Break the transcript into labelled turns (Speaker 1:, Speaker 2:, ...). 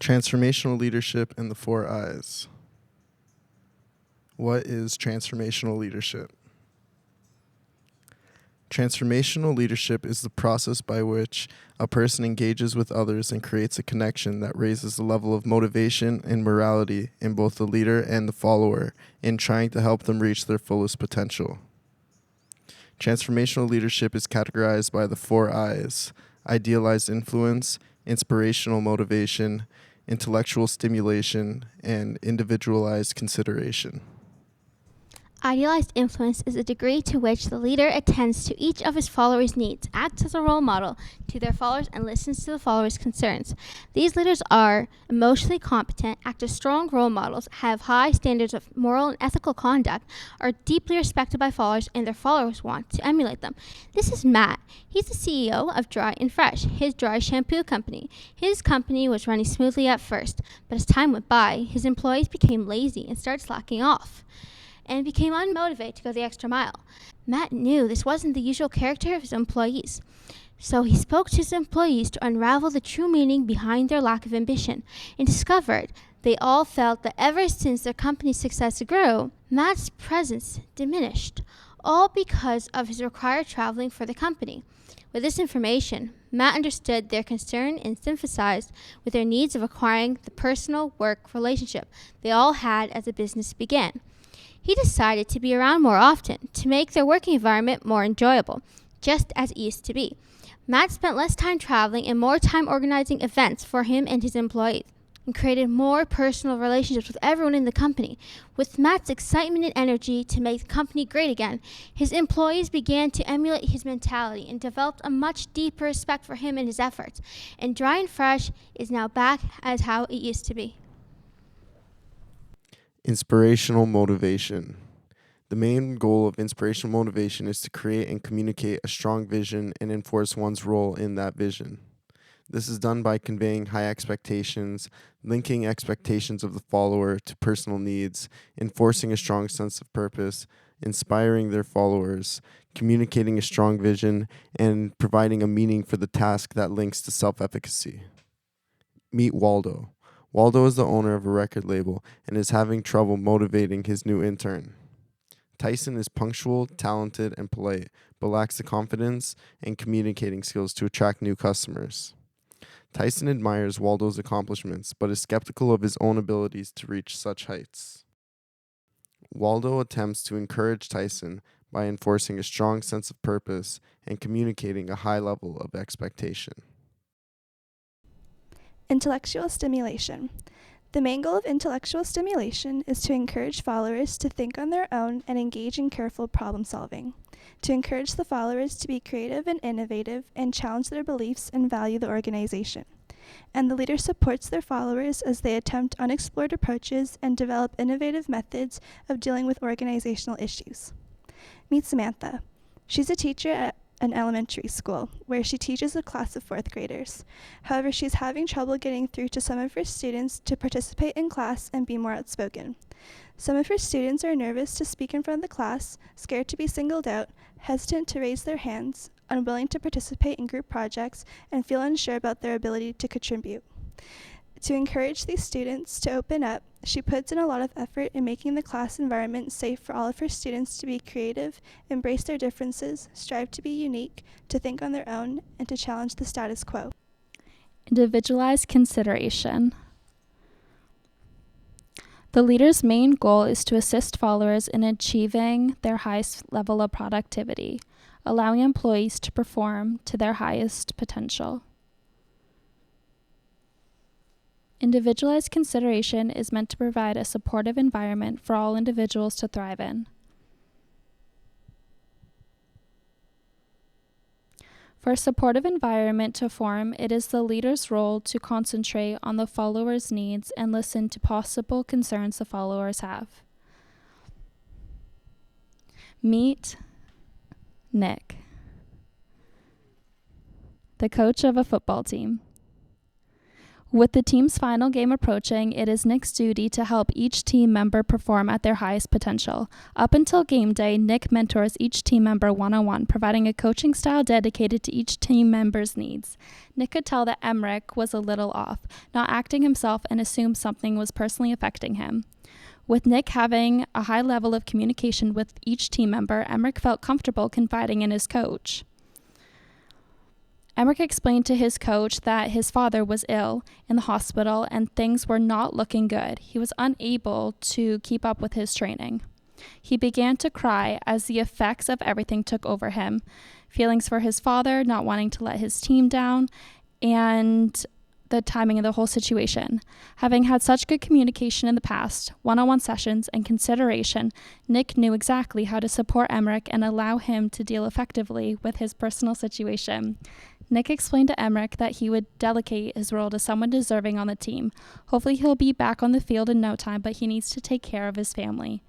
Speaker 1: Transformational leadership and the 4 I's. What is transformational leadership? Transformational leadership is the process by which a person engages with others and creates a connection that raises the level of motivation and morality in both the leader and the follower in trying to help them reach their fullest potential. Transformational leadership is categorized by the 4 I's: idealized influence, inspirational motivation, intellectual stimulation, and individualized consideration.
Speaker 2: Idealized influence is a degree to which the leader attends to each of his followers' needs, acts as a role model to their followers, and listens to the followers' concerns. These leaders are emotionally competent, act as strong role models, have high standards of moral and ethical conduct, are deeply respected by followers, and their followers want to emulate them. This is Matt. He's the CEO of Dry and Fresh, his dry shampoo company. His company was running smoothly at first, but as time went by, his employees became lazy and started slacking off and became unmotivated to go the extra mile. Matt knew this wasn't the usual character of his employees, so he spoke to his employees to unravel the true meaning behind their lack of ambition, and discovered they all felt that ever since their company's success grew, Matt's presence diminished, all because of his required traveling for the company. With this information, Matt understood their concern and sympathized with their needs of acquiring the personal work relationship they all had as the business began. He decided to be around more often to make their working environment more enjoyable, just as it used to be. Matt spent less time traveling and more time organizing events for him and his employees, and created more personal relationships with everyone in the company. With Matt's excitement and energy to make the company great again, his employees began to emulate his mentality and developed a much deeper respect for him and his efforts. And Dry and Fresh is now back as how it used to be.
Speaker 1: Inspirational motivation. The main goal of inspirational motivation is to create and communicate a strong vision and enforce one's role in that vision. This is done by conveying high expectations, linking expectations of the follower to personal needs, enforcing a strong sense of purpose, inspiring their followers, communicating a strong vision, and providing a meaning for the task that links to self-efficacy. Meet Waldo. Waldo is the owner of a record label and is having trouble motivating his new intern. Tyson is punctual, talented, and polite, but lacks the confidence and communicating skills to attract new customers. Tyson admires Waldo's accomplishments, but is skeptical of his own abilities to reach such heights. Waldo attempts to encourage Tyson by enforcing a strong sense of purpose and communicating a high level of expectation.
Speaker 3: Intellectual stimulation. The main goal of intellectual stimulation is to encourage followers to think on their own and engage in careful problem solving, to encourage the followers to be creative and innovative and challenge their beliefs and value the organization. And the leader supports their followers as they attempt unexplored approaches and develop innovative methods of dealing with organizational issues. Meet Samantha. She's a teacher at an elementary school where she teaches a class of 4th graders. However, she's having trouble getting through to some of her students to participate in class and be more outspoken. Some of her students are nervous to speak in front of the class, scared to be singled out, hesitant to raise their hands, unwilling to participate in group projects, and feel unsure about their ability to contribute. To encourage these students to open up, she puts in a lot of effort in making the class environment safe for all of her students to be creative, embrace their differences, strive to be unique, to think on their own, and to challenge the status quo.
Speaker 4: Individualized consideration. The leader's main goal is to assist followers in achieving their highest level of productivity, allowing employees to perform to their highest potential. Individualized consideration is meant to provide a supportive environment for all individuals to thrive in. For a supportive environment to form, it is the leader's role to concentrate on the followers' needs and listen to possible concerns the followers have. Meet Nick, the coach of a football team. With the team's final game approaching, it is Nick's duty to help each team member perform at their highest potential. Up until game day, Nick mentors each team member one-on-one, providing a coaching style dedicated to each team member's needs. Nick could tell that Emmerich was a little off, not acting himself, and assumed something was personally affecting him. With Nick having a high level of communication with each team member, Emmerich felt comfortable confiding in his coach. Emmerich explained to his coach that his father was ill in the hospital and things were not looking good. He was unable to keep up with his training. He began to cry as the effects of everything took over him. Feelings for his father, not wanting to let his team down, and the timing of the whole situation. Having had such good communication in the past, one-on-one sessions, and consideration, Nick knew exactly how to support Emmerich and allow him to deal effectively with his personal situation. Nick explained to Emmerich that he would delegate his role to someone deserving on the team. Hopefully he'll be back on the field in no time, but he needs to take care of his family.